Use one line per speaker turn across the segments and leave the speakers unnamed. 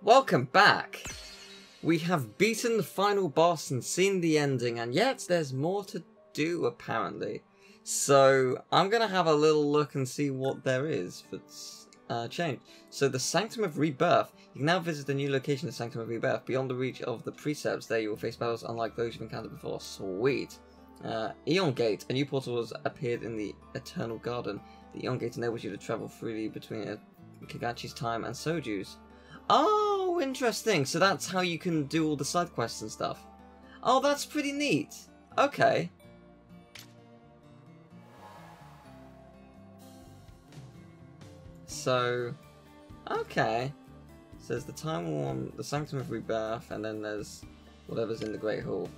Welcome back! We have beaten the final boss and seen the ending, and yet there's more to do apparently. So I'm gonna have a little look and see what there is for change. So the Sanctum of Rebirth. You can now visit the new location of Sanctum of Rebirth. Beyond the reach of the precepts, there you will face battles unlike those you've encountered before. Sweet! Eon Gate. A new portal has appeared in the Eternal Garden. The Eon Gate enables you to travel freely between Kagachi's time and Soju's. Oh, interesting. So that's how you can do all the side quests and stuff. Oh, that's pretty neat. Okay. So, okay. So there's the Time Worn, the Sanctum of Rebirth, and then there's whatever's in the Great Hall.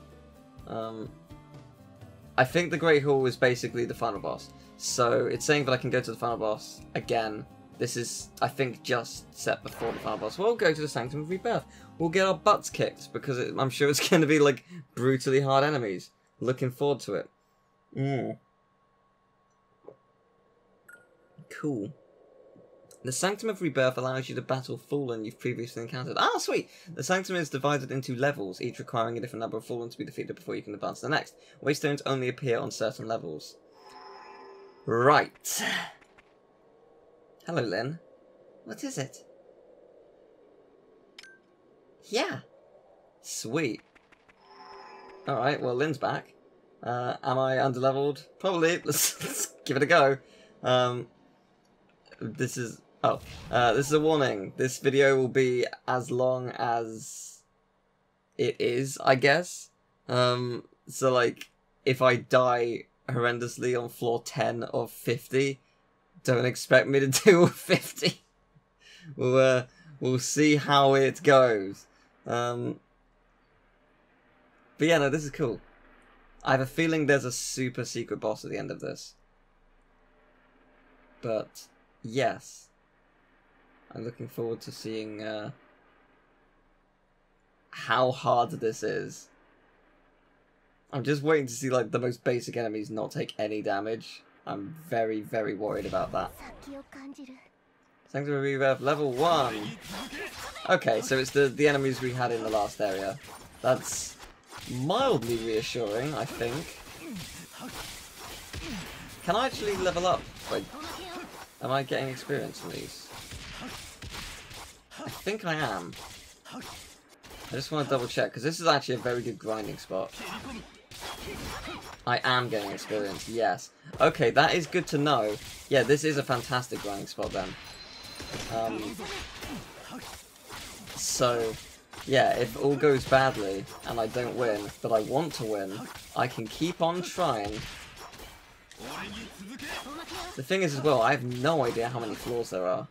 I think the Great Hall is basically the final boss. So it's saying that I can go to the final boss again. This is, I think, just set before the final boss. We'll go to the Sanctum of Rebirth. We'll get our butts kicked, because I'm sure it's going to be, like, brutally hard enemies. Looking forward to it. Cool. The Sanctum of Rebirth allows you to battle Fallen you've previously encountered. Ah, sweet! The Sanctum is divided into levels, each requiring a different number of Fallen to be defeated before you can advance to the next. Waystones only appear on certain levels. Right. Hello, Lynn. What is it? Yeah. Sweet. Alright, well, Lynn's back. Am I underleveled? Probably. Let's give it a go. This is a warning. This video will be as long as it is, I guess. So, like, if I die horrendously on floor 10 of 50, don't expect me to do 50. We'll see how it goes. But yeah, no, this is cool. I have a feeling there's a super secret boss at the end of this. But yes, I'm looking forward to seeing how hard this is. I'm just waiting to see, like, the most basic enemies not take any damage. I'm very, very worried about that. Sanctum of Rebirth, level 1. Okay, so it's the enemies we had in the last area. That's mildly reassuring, I think. Can I actually level up? Wait, am I getting experience from these? I think I am. I just want to double check, because this is actually a very good grinding spot. I am getting experience, yes. Okay, that is good to know. Yeah, this is a fantastic grinding spot then. So, yeah, if all goes badly and I don't win, but I want to win, I can keep on trying. The thing is as well, I have no idea how many floors there are.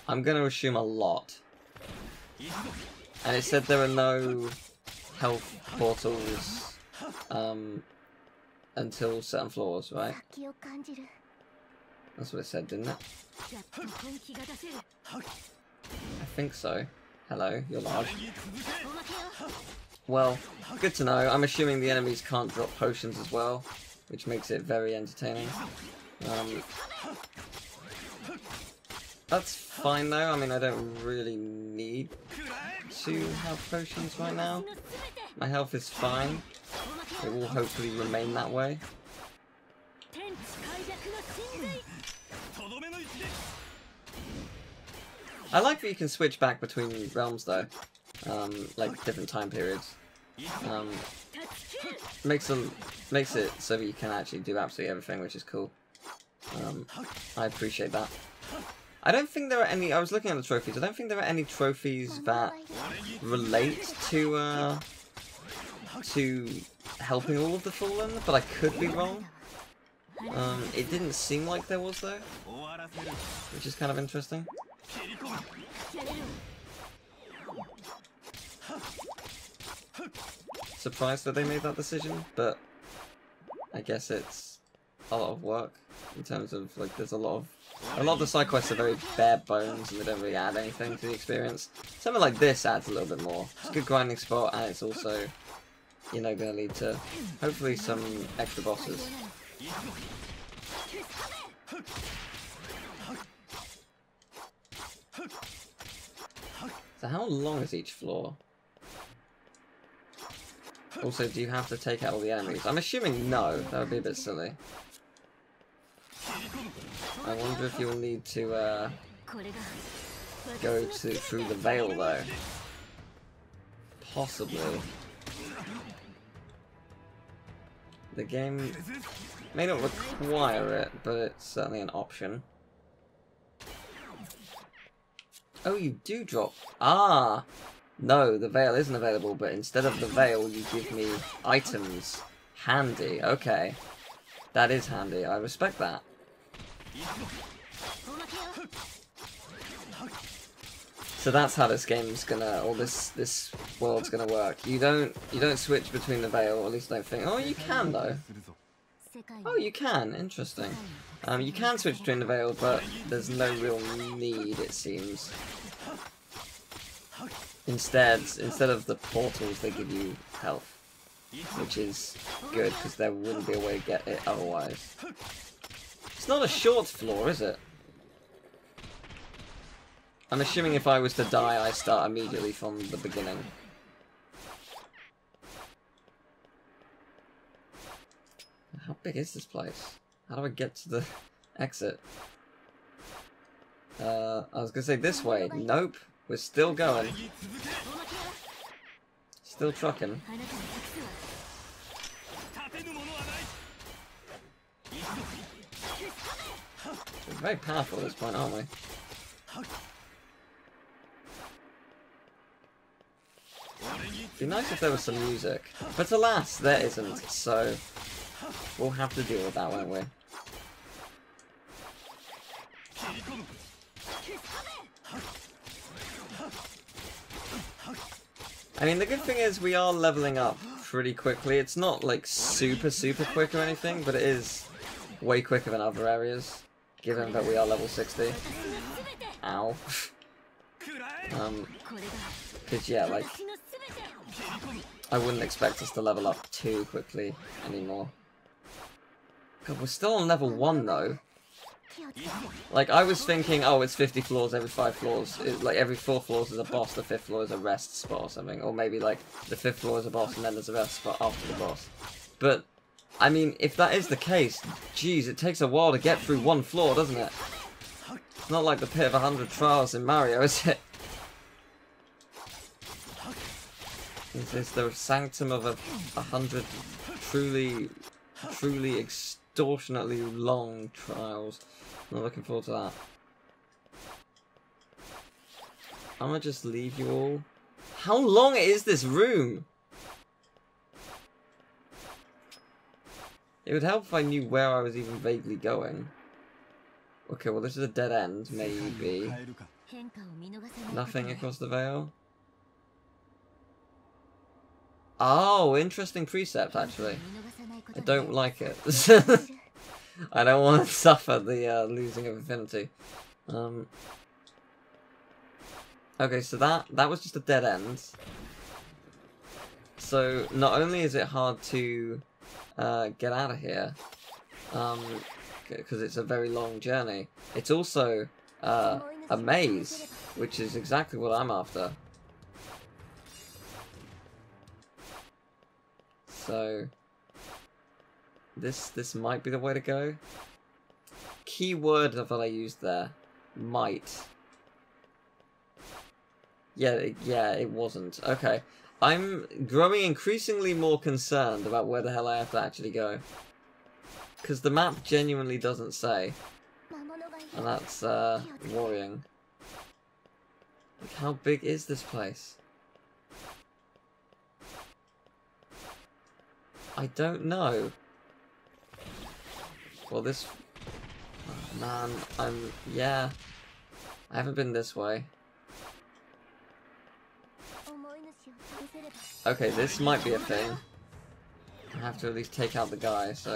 I'm going to assume a lot. And it said there are no health portals until certain floors, right? That's what it said, didn't it? I think so. Hello, you're large. Well, good to know. I'm assuming the enemies can't drop potions as well, which makes it very entertaining. That's fine though. I mean, I don't really need to have potions right now. My health is fine. It will hopefully remain that way. I like that you can switch back between realms though, like different time periods. Makes it so that you can actually do absolutely everything, which is cool. I appreciate that. I don't think there are any. I was looking at the trophies. I don't think there are any trophies that relate to helping all of the Fallen, but I could be wrong. It didn't seem like there was though, which is kind of interesting. Surprised that they made that decision, but I guess it's a lot of work in terms of, like, there's a lot of the side quests are very bare bones and they don't really add anything to the experience. Something like this adds a little bit more. It's a good grinding spot, and it's also, you know, going to lead to hopefully some extra bosses. So how long is each floor? Also, do you have to take out all the enemies? I'm assuming no. That would be a bit silly. I wonder if you'll need to go through the veil though. Possibly. The game may not require it, but it's certainly an option. Oh, you do drop. Ah! No, the veil isn't available, but instead of the veil, you give me items. Handy. Okay. That is handy. I respect that. So that's how this game's gonna, or this world's gonna work. You don't switch between the veil, or at least I don't think. Oh, you can though. Oh, you can. Interesting. You can switch between the veil, but there's no real need, it seems. Instead of the portals, they give you health, which is good because there wouldn't be a way to get it otherwise. It's not a short floor, is it? I'm assuming if I was to die, I start immediately from the beginning. How big is this place? How do I get to the exit? I was gonna say this way. Nope. We're still going. Still trucking. We're very powerful at this point, aren't we? It'd be nice if there was some music. But alas, there isn't, so we'll have to deal with that, won't we? I mean, the good thing is we are leveling up pretty quickly. It's not like super quick or anything, but it is way quicker than other areas, given that we are level 60. Ow. Because yeah, like, I wouldn't expect us to level up too quickly anymore. God, we're still on level 1 though. Like, I was thinking, oh, it's 50 floors, every 5 floors. Like, every 4 floors is a boss, the 5th floor is a rest spot or something. Or maybe, like, the 5th floor is a boss and then there's a rest spot after the boss. But, I mean, if that is the case, geez, it takes a while to get through 1 floor, doesn't it? It's not like the Pit of 100 Trials in Mario, is it? Is this the Sanctum of 100 truly extortionately long trials? I'm not looking forward to that. I'm gonna just leave you all. How long is this room? It would help if I knew where I was even vaguely going. Okay, well this is a dead end, maybe. Nothing across the veil? Oh, interesting precept, actually. I don't like it. I don't want to suffer the losing of infinity. Okay, so that was just a dead end. So not only is it hard to get out of here, because it's a very long journey, it's also a maze, which is exactly what I'm after. So this might be the way to go. Key word that I used there. Might. Yeah, it wasn't. Okay. I'm growing increasingly more concerned about where the hell I have to actually go. Because the map genuinely doesn't say. And that's worrying. Like, how big is this place? I don't know. Well, this... Oh, man, yeah. I haven't been this way. Okay, this might be a thing. I have to at least take out the guy, so...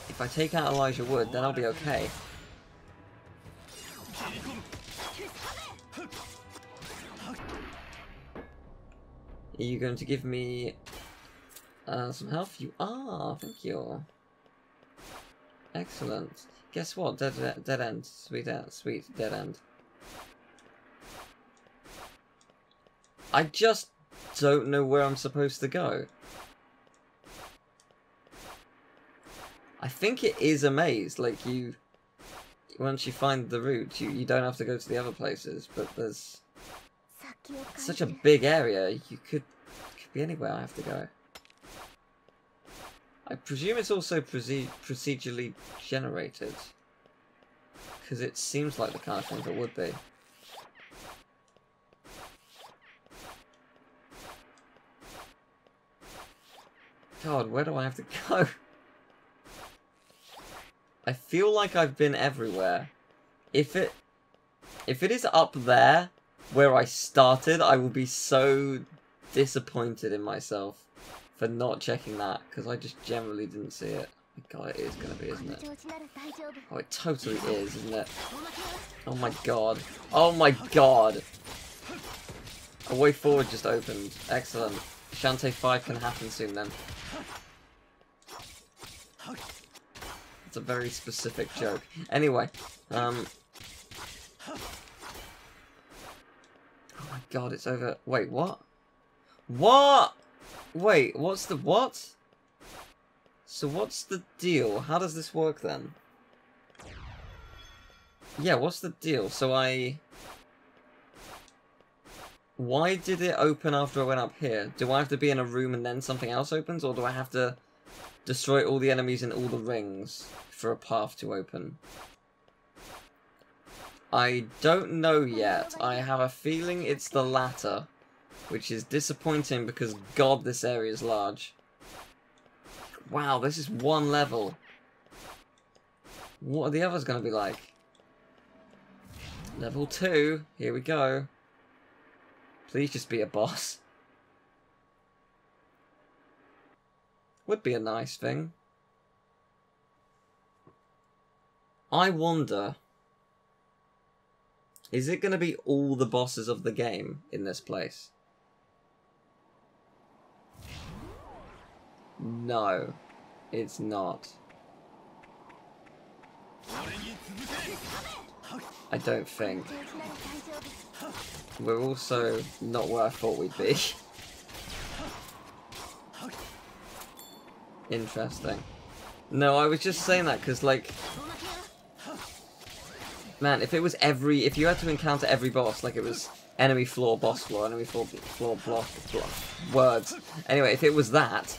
If I take out Elijah Wood, then I'll be okay. Are you going to give me some health? You are, thank you. Excellent. Guess what? Dead end. Sweet dead end. I just don't know where I'm supposed to go. I think it is a maze, like once you find the route, you don't have to go to the other places, but there's such a big area, it could be anywhere I have to go. I presume it's also procedurally generated, because it seems like the kind of thing that would be. God, where do I have to go? I feel like I've been everywhere. If it is up there, where I started, I will be so disappointed in myself for not checking that, because I just generally didn't see it. God, it is going to be, isn't it? Oh, it totally is, isn't it? Oh my god. Oh my god! A way forward just opened. Excellent. Shantae 5 can happen soon then. It's a very specific joke. Anyway, oh my god, it's over. Wait, what? What? Wait, what's the what? So what's the deal? How does this work then? Yeah, what's the deal? So why did it open after I went up here? Do I have to be in a room and then something else opens? Or do I have to destroy all the enemies in all the rings for a path to open? I don't know yet. I have a feeling it's the latter, which is disappointing because god, this area is large. Wow, this is one level. What are the others going to be like? Level 2, here we go. Please just be a boss. Would be a nice thing. I wonder, is it going to be all the bosses of the game in this place? No, it's not. I don't think. We're also not where I thought we'd be. Interesting. No, I was just saying that because, like, man, if you had to encounter every boss, like it was enemy floor, boss floor, enemy floor, block, words. Anyway, if it was that,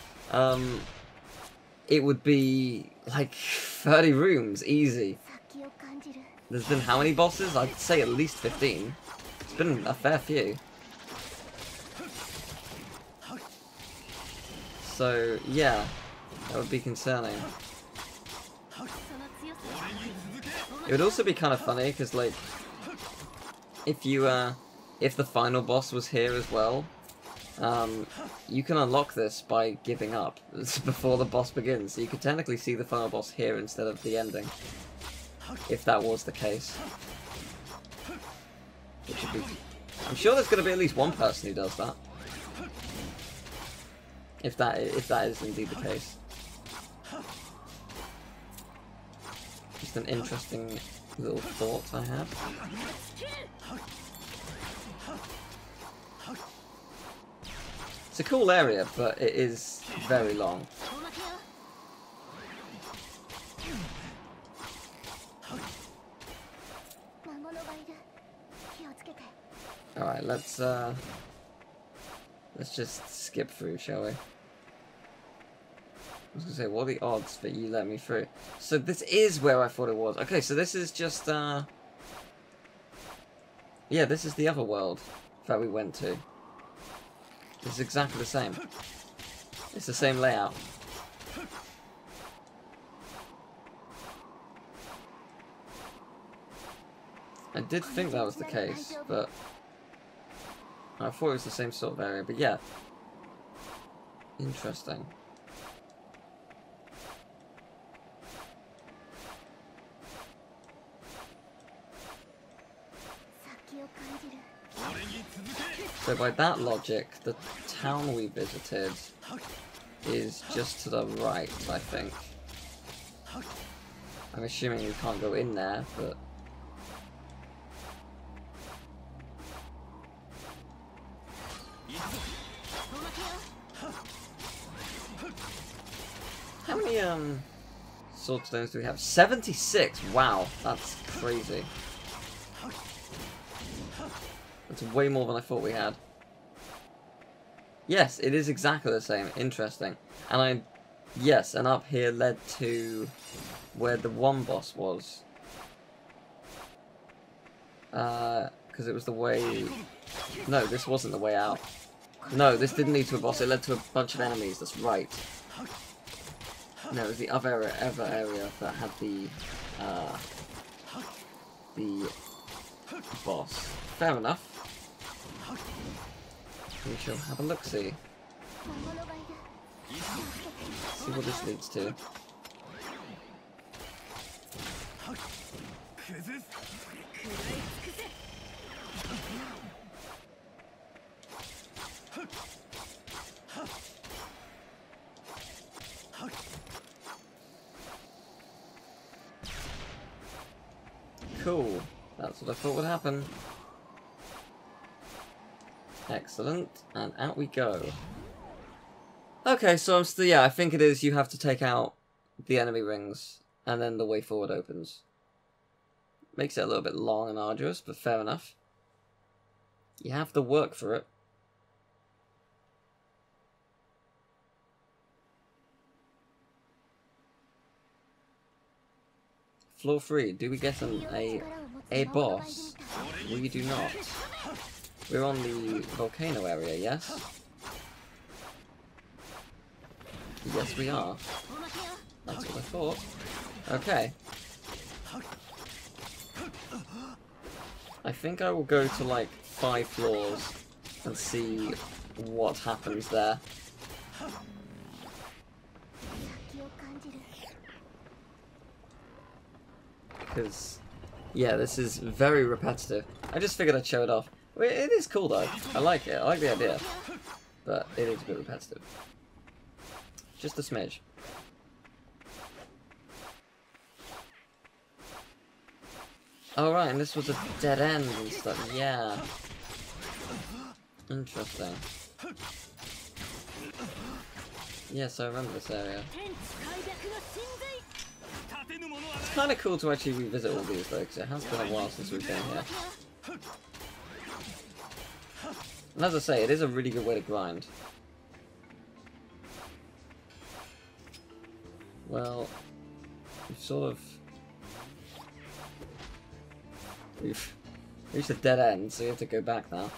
it would be like 30 rooms, easy. There's been how many bosses? I'd say at least 15. It's been a fair few. So, yeah, that would be concerning. It would also be kind of funny, because, like, if the final boss was here as well, you can unlock this by giving up before the boss begins, so you could technically see the final boss here instead of the ending, if that was the case. Which would be... I'm sure there's going to be at least one person who does that. If that is indeed the case. Just an interesting little thought I had. It's a cool area, but it is very long. Alright, let's just skip through, shall we? I was gonna say, what are the odds that you let me through? So this is where I thought it was. Okay, so this is just, yeah, this is the other world that we went to. It's exactly the same. It's the same layout. I did think that was the case, but I thought it was the same sort of area, but yeah. Interesting. So by that logic, the town we visited is just to the right, I think. I'm assuming we can't go in there, but... How many sword stones do we have? 76! Wow, that's crazy. That's way more than I thought we had. Yes, it is exactly the same. Interesting. And yes, and up here led to where the one boss was. Because it was the way... No, this wasn't the way out. No, this didn't lead to a boss, it led to a bunch of enemies, that's right. No, it was the other area that had the boss. Fair enough. We shall have a look-see. See what this leads to. Cool. That's what I thought would happen. Excellent. And out we go. Okay, so I'm still... Yeah, I think it is you have to take out the enemy rings, and then the way forward opens. Makes it a little bit long and arduous, but fair enough. You have to work for it. Floor 3, do we get a boss? We do not. We're on the volcano area, yes? Yes, we are. That's what I thought. Okay. I think I will go to like 5 floors and see what happens there. Because, yeah, this is very repetitive. I just figured I'd show it off. It is cool though. I like it. I like the idea. But it is a bit repetitive. Just a smidge. Oh right, and this was a dead end and stuff. Yeah. Interesting. Yes, I remember this area. It's kind of cool to actually revisit all these though, because it has been a while since we've been here. And as I say, it is a really good way to grind. Well, we've sort of... We've reached a dead end, so you have to go back now.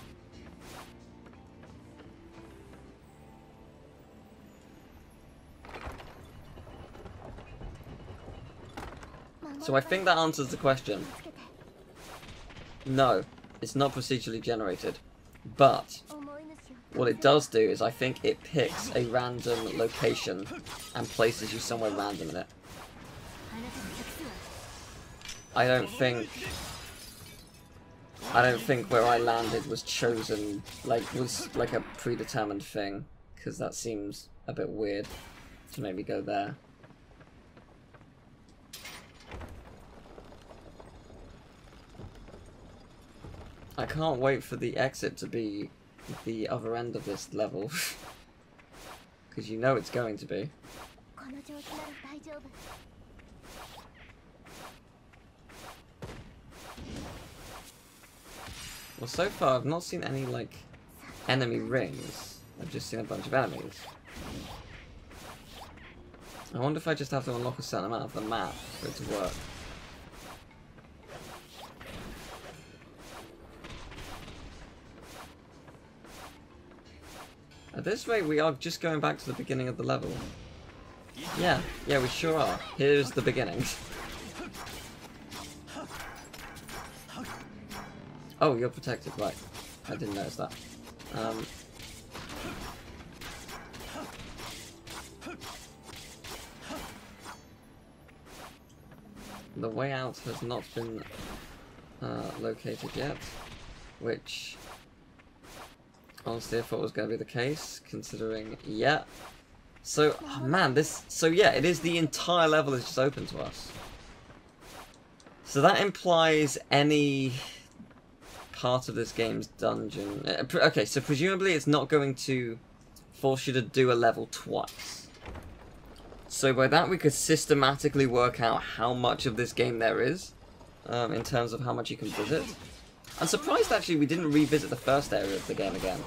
So I think that answers the question. No, it's not procedurally generated. But what it does do is I think it picks a random location and places you somewhere random in it. I don't think where I landed was chosen, was like a predetermined thing, because that seems a bit weird to make me go there. I can't wait for the exit to be the other end of this level. Because you know it's going to be. Well, so far I've not seen any, like, enemy rings. I've just seen a bunch of enemies. I wonder if I just have to unlock a certain amount of the map for it to work. At this rate, we are just going back to the beginning of the level. Yeah, we sure are. Here's the beginning. Oh, you're protected, right. I didn't notice that. The way out has not been located yet, which... honestly, I thought was going to be the case, considering, yeah. So, oh man, yeah, it is the entire level is just open to us. So that implies any part of this game's dungeon. Okay, so presumably it's not going to force you to do a level twice. So by that we could systematically work out how much of this game there is, in terms of how much you can visit. I'm surprised actually we didn't revisit the first area of the game again.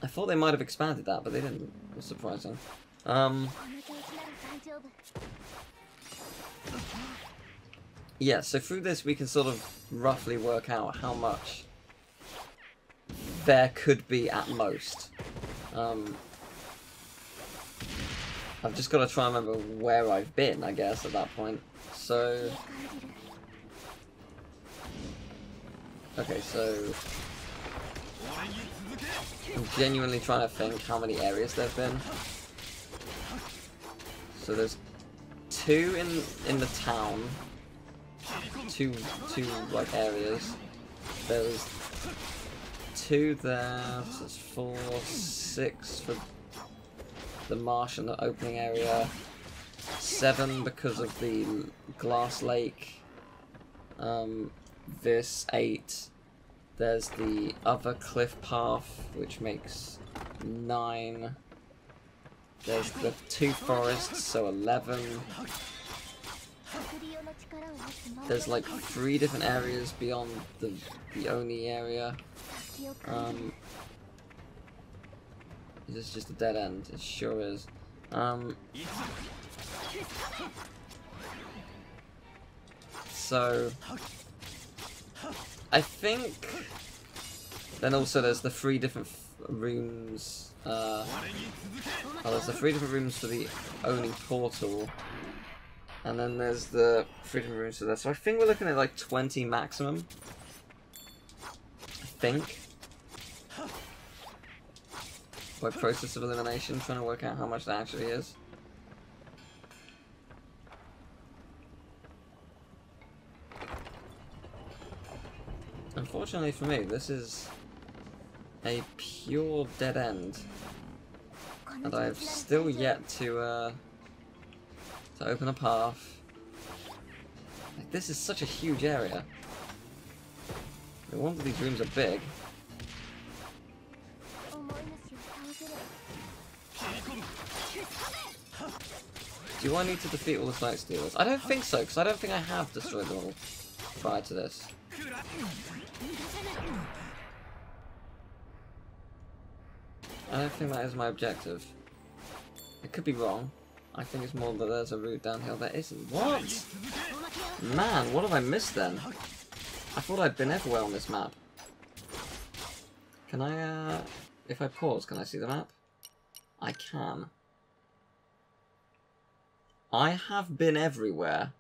I thought they might have expanded that, but they didn't. It was surprising. Yeah, so through this we can sort of roughly work out how much there could be at most. I've just got to try and remember where I've been, I guess, at that point. So... okay, so... I'm genuinely trying to think how many areas there have been. So there's 2 in the town. Two like areas. There's 2 there, so it's 4, 6 for the marsh and the opening area. 7 because of the glass lake. This 8. There's the other cliff path, which makes 9. There's the 2 forests, so 11. There's like 3 different areas beyond the Oni area. Is this just a dead end? It sure is. So I think then also there's the 3 different rooms. There's the 3 different rooms for the Oni portal. And then there's the 3 different rooms for that. So I think we're looking at like 20 maximum. I think. By process of elimination, trying to work out how much that actually is. Unfortunately for me, this is a pure dead end. And I've still yet to open a path. Like, this is such a huge area. No wonder these rooms are big. Do I need to defeat all the Sight Stealers? I don't think so, because I don't think I have destroyed them all prior to this. I don't think that is my objective. It could be wrong. I think it's more that there's a route downhill. There isn't. What? Man, what have I missed then? I thought I'd been everywhere on this map. Can I, if I pause, can I see the map? I can. I have been everywhere.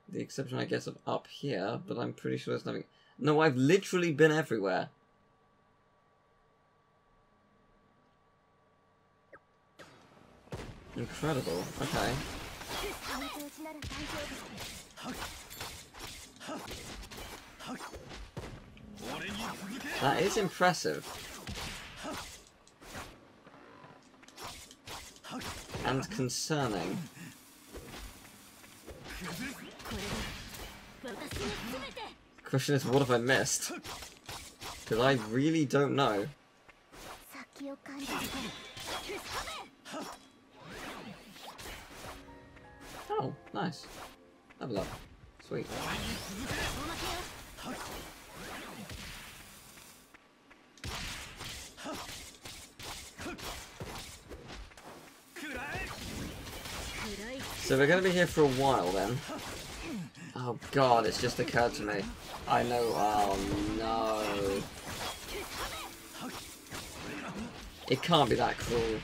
The exception, I guess, of up here, but I'm pretty sure there's nothing. No, I've literally been everywhere. Incredible. Okay. That is impressive. And concerning. The question is, what have I missed? Because I really don't know. Oh, nice. Level up. Sweet. So we're going to be here for a while then. Oh god, it's just occurred to me. I know, oh no. It can't be that cruel.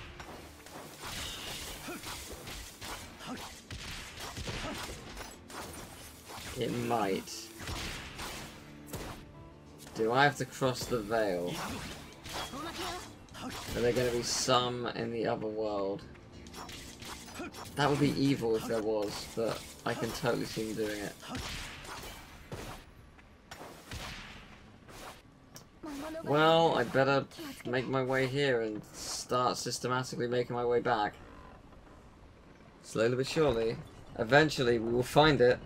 It might. Do I have to cross the veil? Are there going to be some in the other world? That would be evil if there was, but I can totally see him doing it. Well, I better make my way here and start systematically making my way back. Slowly but surely. Eventually we will find it.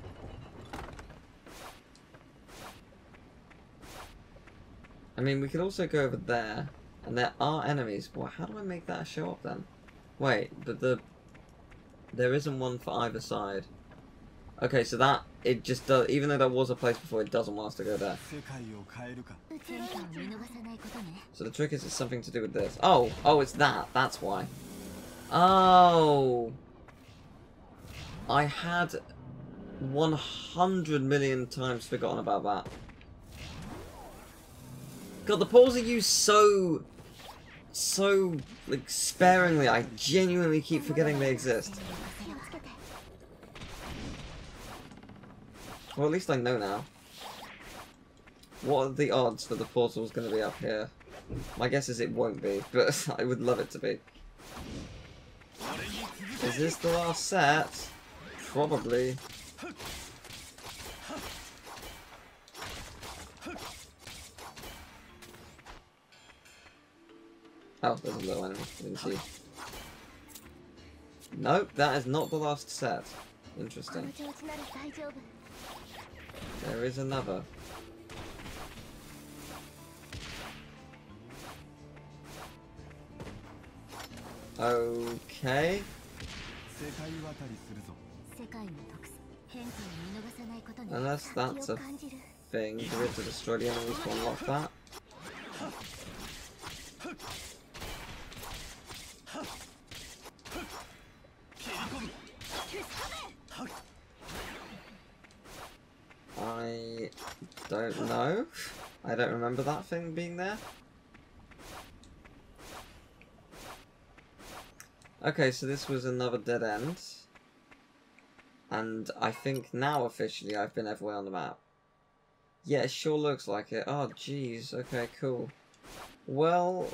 I mean, we could also go over there And there are enemies. Well, how do I make that show up then? Wait, but there isn't one for either side. Okay, so that, it just does, even though there was a place before, it doesn't want us to go there. So the trick is it's something to do with this. Oh, it's that. That's why. Oh. I had 100 million times forgotten about that. God, the portals are used so like sparingly. I genuinely keep forgetting they exist. Well, at least I know now. What are the odds that the portal's going to be up here? My guess is it won't be, but I would love it to be. Is this the last set? Probably. Oh, there's a little enemy. I didn't see. Nope, that is not the last set. Interesting. There is another. Okay. Unless that's a thing, do we have to destroy the enemies to unlock that? I don't know. I don't remember that thing being there. Okay, so this was another dead end. And I think now officially I've been everywhere on the map. Yeah, it sure looks like it. Oh, jeez. Okay, cool. Well...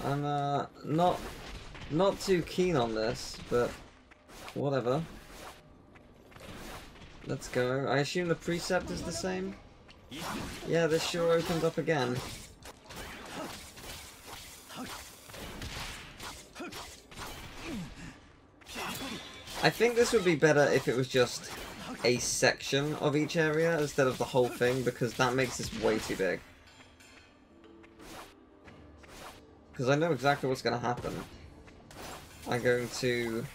I'm not too keen on this, but whatever. Let's go. I assume the precept is the same? Yeah, this sure opens up again. I think this would be better if it was just a section of each area instead of the whole thing, because that makes this way too big. Because I know exactly what's going to happen. I'm going to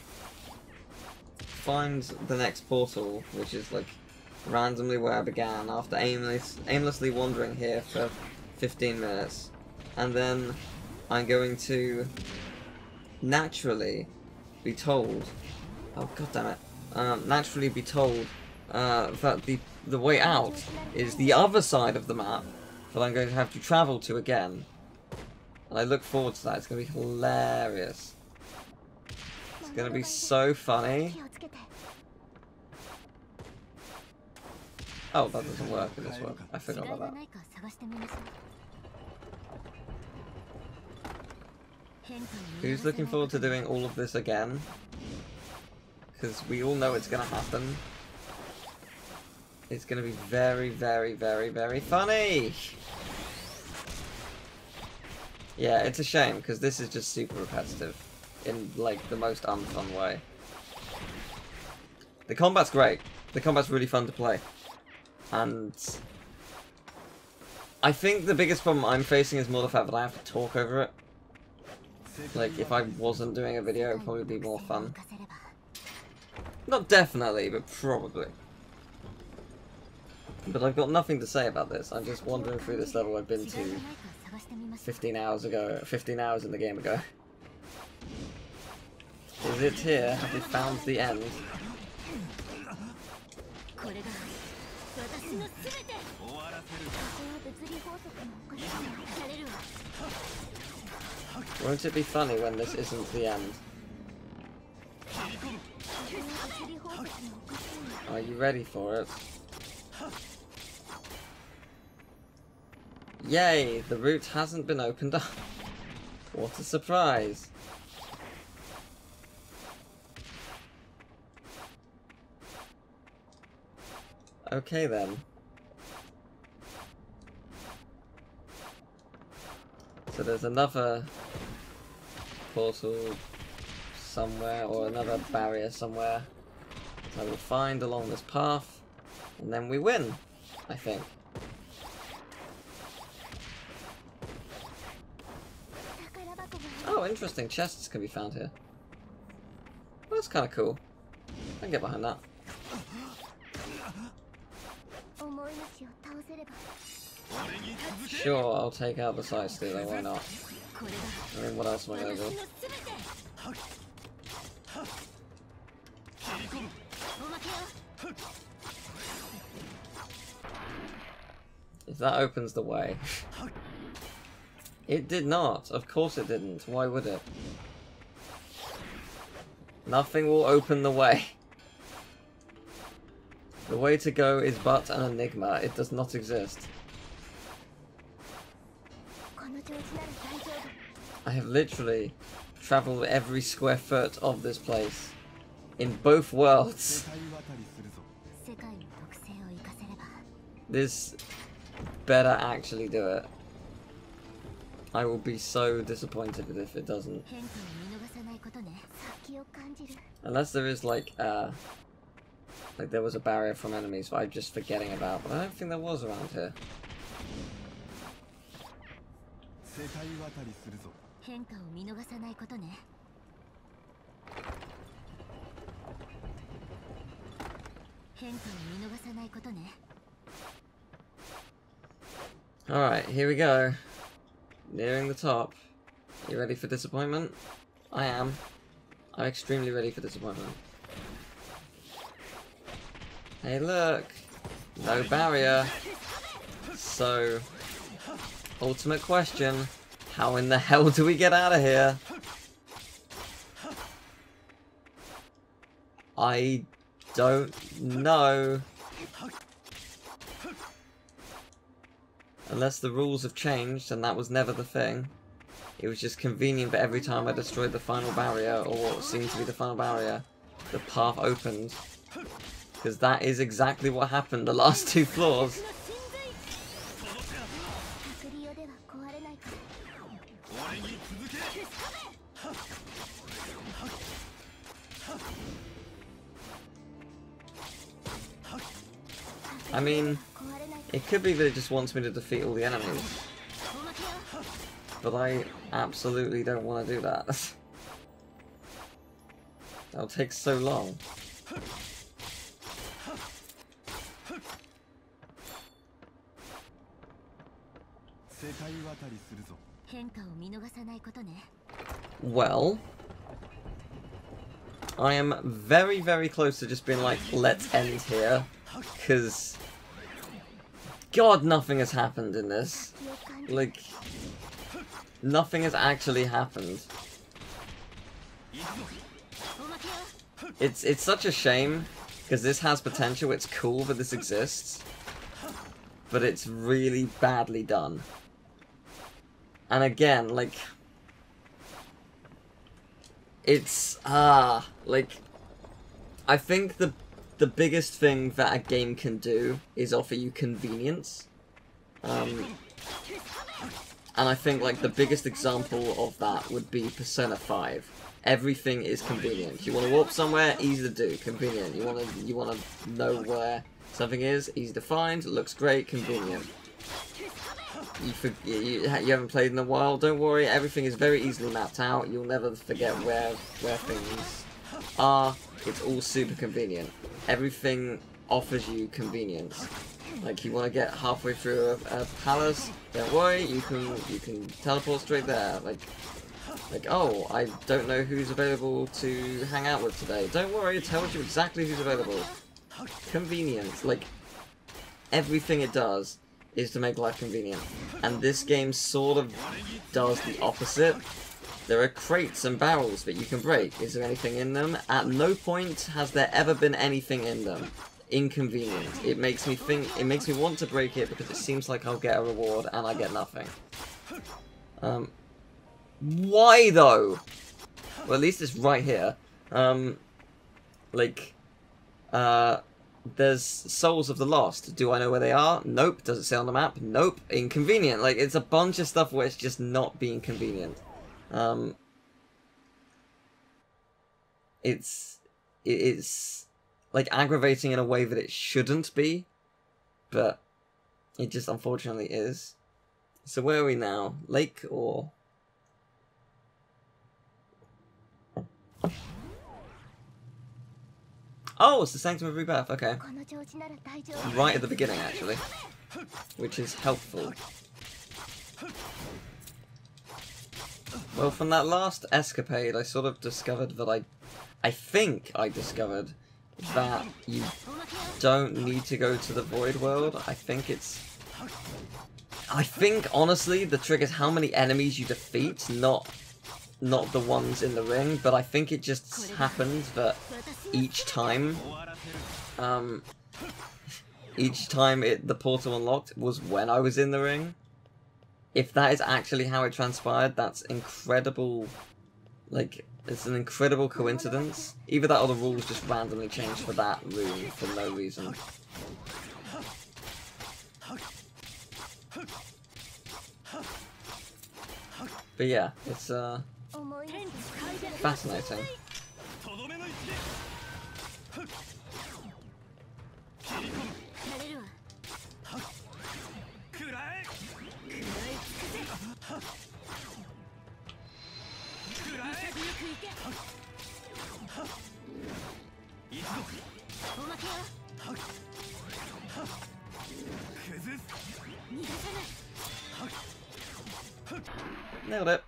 find the next portal, which is like randomly where I began after aimlessly wandering here for 15 minutes. And then I'm going to naturally be told, oh god damn it, naturally be told that the way out is the other side of the map that I'm going to have to travel to again. And I look forward to that. It's going to be hilarious. It's going to be so funny. Oh, that doesn't work in this one. I forgot about that. Who's looking forward to doing all of this again? Because we all know it's going to happen. It's going to be very, very, very, very funny! Yeah, it's a shame, because this is just super repetitive. In, like, the most unfun way. The combat's great. The combat's really fun to play. And I think the biggest problem I'm facing is more the fact that I have to talk over it. Like, if I wasn't doing a video, it would probably be more fun. Not definitely, but probably. But I've got nothing to say about this. I'm just wandering through this level I've been to 15 hours ago, 15 hours in the game ago. Is it here? Have we found the end? Won't it be funny when this isn't the end? Are you ready for it? Yay! The route hasn't been opened up. What a surprise! Okay then. So there's another portal somewhere, or another barrier somewhere. I will find along this path, and then we win, I think. Oh, interesting. Chests can be found here. Well, that's kind of cool. I can get behind that. Sure, I'll take out the side stealer, why not? I mean, what else am I gonna do? If that opens the way. It did not. Of course it didn't. Why would it? Nothing will open the way. The way to go is but an enigma. It does not exist. I have literally travelled every square foot of this place. In both worlds. This better actually do it. I will be so disappointed if it doesn't. Unless there is like there was a barrier from enemies that I'm just forgetting about, but I don't think there was around here. Alright, here we go. Nearing the top. You ready for disappointment? I am. I'm extremely ready for disappointment. Hey look! No barrier. So, ultimate question. How in the hell do we get out of here? I don't know. Unless the rules have changed, and that was never the thing. It was just convenient that every time I destroyed the final barrier, or what seemed to be the final barrier, the path opened. Because that is exactly what happened the last two floors. I mean, it could be that it just wants me to defeat all the enemies. But I absolutely don't want to do that. That'll take so long. Well, I am very, very close to just being like, let's end here. Because, God, nothing has happened in this. Like, nothing has actually happened. It's such a shame, because this has potential, it's cool that this exists. But it's really badly done. And again, like... It's, like... I think the biggest thing that a game can do is offer you convenience. And I think, like, the biggest example of that would be Persona 5. Everything is convenient. You want to warp somewhere? Easy to do. Convenient. You want to know where something is? Easy to find. Looks great. Convenient. You haven't played in a while? Don't worry. Everything is very easily mapped out. You'll never forget where things are. It's all super convenient. Everything offers you convenience. Like, you want to get halfway through a palace, don't worry, you can teleport straight there. Like, oh, I don't know who's available to hang out with today. Don't worry, it tells you exactly who's available. Convenient. Like, everything it does is to make life convenient. And this game sort of does the opposite. There are crates and barrels that you can break. Is there anything in them? At no point has there ever been anything in them. Inconvenient. It makes me want to break it because it seems like I'll get a reward and I get nothing. Why though? Well, at least it's right here. There's Souls of the Lost. Do I know where they are? Nope. Does it say on the map? Nope. Inconvenient. Like, it's a bunch of stuff where it's just not being convenient. It's like aggravating in a way that it shouldn't be, but it just unfortunately is. So where are we now? Lake or... Oh, it's the Sanctum of Rebirth, okay. Right at the beginning, actually. Which is helpful. Well, from that last escapade, I sort of discovered that I think I discovered that you don't need to go to the Void World. I think, honestly, the trick is how many enemies you defeat, not the ones in the ring, but I think it just happens that each time the portal unlocked was when I was in the ring. If that is actually how it transpired, that's incredible. Like, it's an incredible coincidence. Either that or the rules just randomly changed for that room for no reason. But yeah, it's fascinating. Nailed it.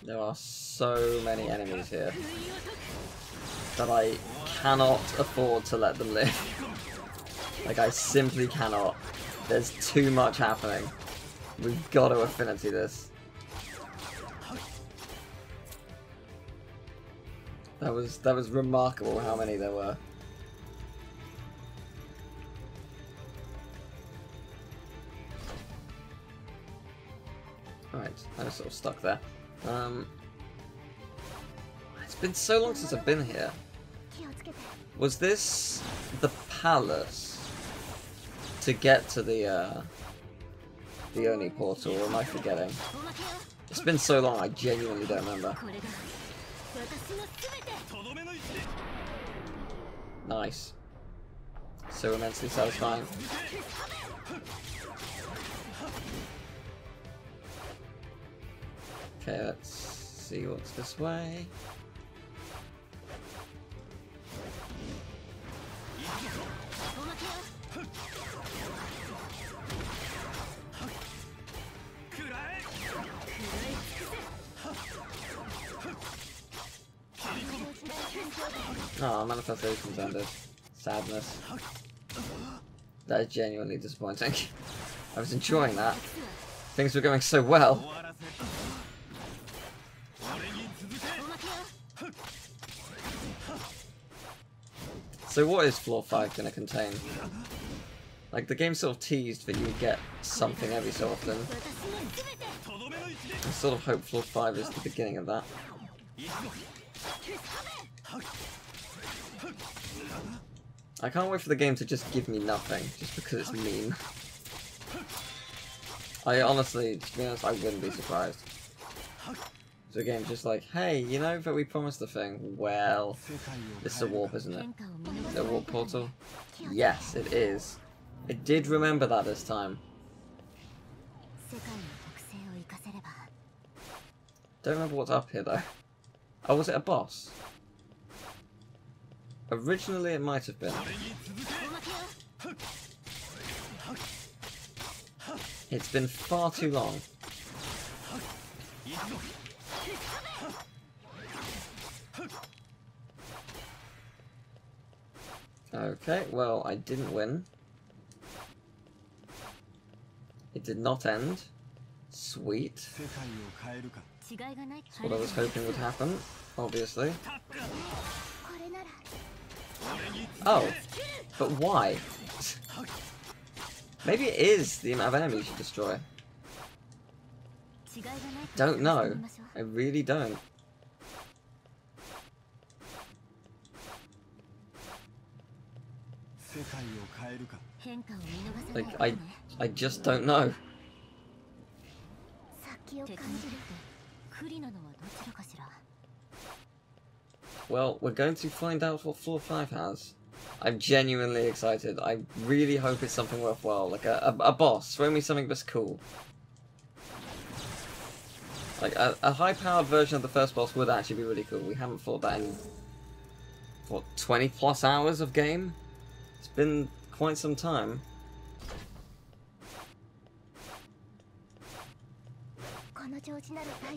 There are so many enemies here that I cannot afford to let them live. Like, I simply cannot. There's too much happening. We've got to affinity this. That was remarkable how many there were. Alright, I was sort of stuck there. It's been so long since I've been here. Was this the palace to get to the Oni portal, or am I forgetting? It's been so long, I genuinely don't remember. Nice. So immensely satisfying. Okay, let's see what's this way. Oh, manifestations ended. Sadness. That is genuinely disappointing. I was enjoying that. Things were going so well. So what is floor 5 going to contain? Like, the game sort of teased that you would get something every so often. I sort of hope floor 5 is the beginning of that. I can't wait for the game to just give me nothing, just because it's mean. I honestly, to be honest, I wouldn't be surprised. So the game's just like, hey, you know that we promised the thing? Well, this is a warp, isn't it? Is it a warp portal? Yes, it is. It did remember that this time. Don't remember what's up here though. Oh, was it a boss? Originally it might have been. It's been far too long. Okay, well, I didn't win. It did not end. Sweet. That's what I was hoping would happen, obviously. Oh, but why? Maybe it is the amount of enemies you destroy. Don't know. I really don't. Like, I just don't know. Well, we're going to find out what floor 5 has. I'm genuinely excited. I really hope it's something worthwhile, like a boss. Throw me something that's cool. Like, a high-powered version of the first boss would actually be really cool. We haven't fought that in, what, 20 plus hours of game? It's been quite some time.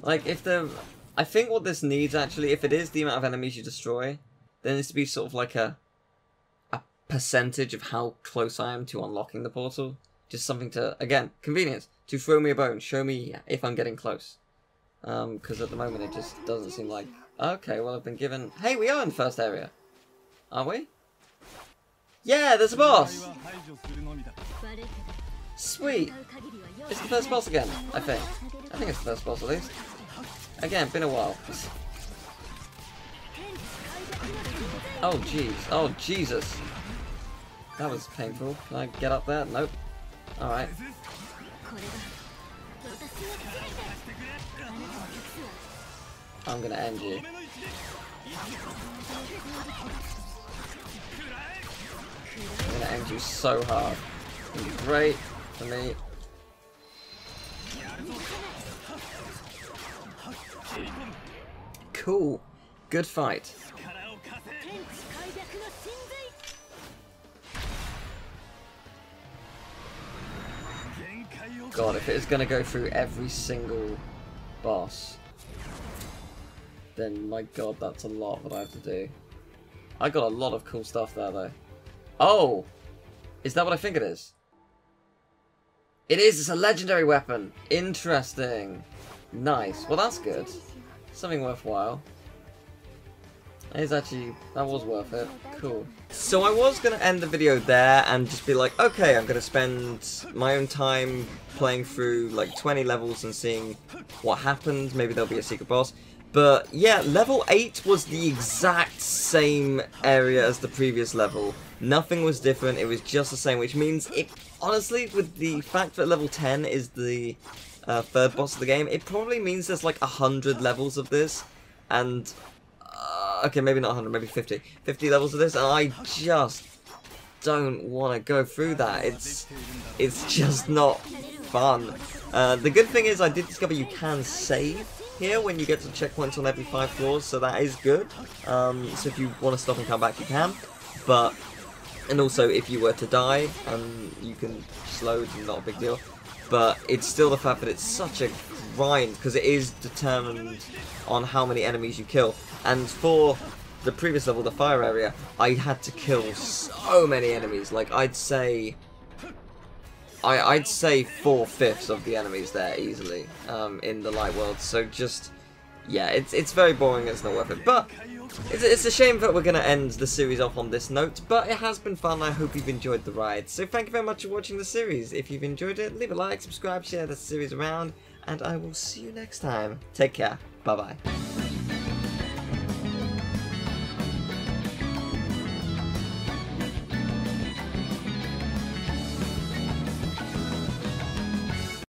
Like, if the... I think what this needs, actually, if it is the amount of enemies you destroy, there needs to be sort of like a percentage of how close I am to unlocking the portal. Just something to, again, convenience, to throw me a bone, show me if I'm getting close. Because at the moment it just doesn't seem like... Okay, well I've been given... Hey, we are in the first area! Are we? Yeah, there's a boss! Sweet! It's the first boss again, I think. I think it's the first boss at least. Again, been a while. Oh jeez, oh Jesus! That was painful. Can I get up there? Nope. Alright. I'm gonna end you. I'm gonna end you so hard. It'll be great for me. Cool. Good fight. God, if it is gonna go through every single boss, then my god, that's a lot that I have to do. I got a lot of cool stuff there, though. Oh! Is that what I think it is? It is! It's a legendary weapon! Interesting! Nice. Well, that's good. Something worthwhile. It is actually... that was worth it. Cool. So I was going to end the video there and just be like, okay, I'm going to spend my own time playing through like 20 levels and seeing what happens. Maybe there'll be a secret boss. But yeah, level 8 was the exact same area as the previous level. Nothing was different, it was just the same, which means it, honestly, with the fact that level 10 is the third boss of the game, it probably means there's like 100 levels of this, and, okay, maybe not 100, maybe 50 levels of this, and I just don't want to go through that. It's just not fun. The good thing is I did discover you can save here when you get to checkpoints on every 5 floors, so that is good. So if you want to stop and come back, you can. But, and also if you were to die, you can just load, not a big deal. But it's still the fact that it's such a grind, because it is determined on how many enemies you kill. And for the previous level, the fire area, I had to kill so many enemies. Like, I'd say 4/5 of the enemies there easily in the light world. So just, yeah, it's very boring. It's not worth it. But it's a shame that we're going to end the series off on this note. But it has been fun. I hope you've enjoyed the ride. So thank you very much for watching the series. If you've enjoyed it, leave a like, subscribe, share the series around, and I will see you next time. Take care. Bye bye.